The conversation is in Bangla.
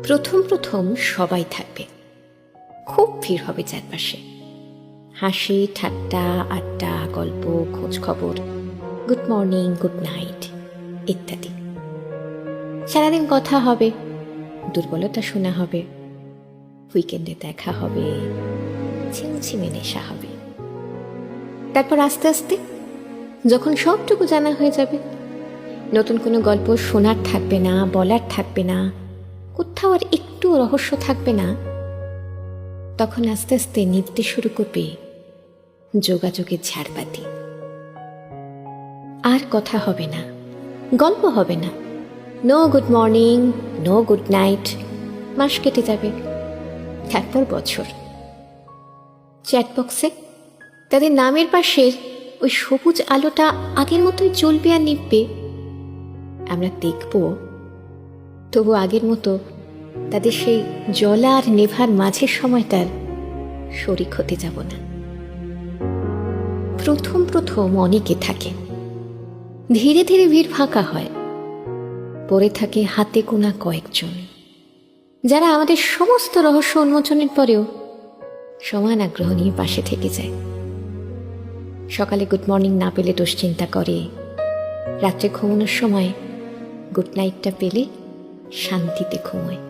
প্রথম প্রথম সবাই থাকবে, খুব ভিড় হবে চারপাশে, হাসি ঠাট্টা আড্ডা গল্প খোঁজ খবর, গুড মর্নিং গুড নাইট ইত্যাদি। সারাদিন কথা হবে, দুর্বলতা শোনা হবে, উইকেন্ডে দেখা হবে, ছিমছিমে নেশা হবে। তারপর আস্তে আস্তে যখন সবটুকু জানা হয়ে যাবে, নতুন কোনো গল্প শোনার থাকবে না, বলার থাকবে না, কোথাও আর একটু রহস্য থাকবে না, তখন আস্তে আস্তে নিভতে শুরু করবে যোগাযোগের ঝাড়বাতি। আর কথা হবে না, গল্প হবে না, no good morning no good night. মাস কেটে যাবে, তারপর বছর। চ্যাটবক্সে তাদের নামের পাশের ওই সবুজ আলোটা আগের মতোই জ্বলবে আর নিভবে। আমরা দেখব, তবু আগের মতো তাদের সেই জ্বলা আর নেভার মাঝের সময়টার শরিক হতে যাব না। প্রথম প্রথম অনেকে থাকে, ধীরে ধীরে ভিড় ফাঁকা হয়, পড়ে থাকে হাতে গোনা কয়েকজন, যারা আমাদের সমস্ত রহস্য উন্মোচনের পরেও সমান আগ্রহ নিয়ে পাশে থেকে যায়। সকালে গুড মর্নিং না পেলে দুশ্চিন্তা করে, রাত্রে ঘুমানোর সময় গুড নাইটটা পেলে শান্তিতে ঘুমোয়।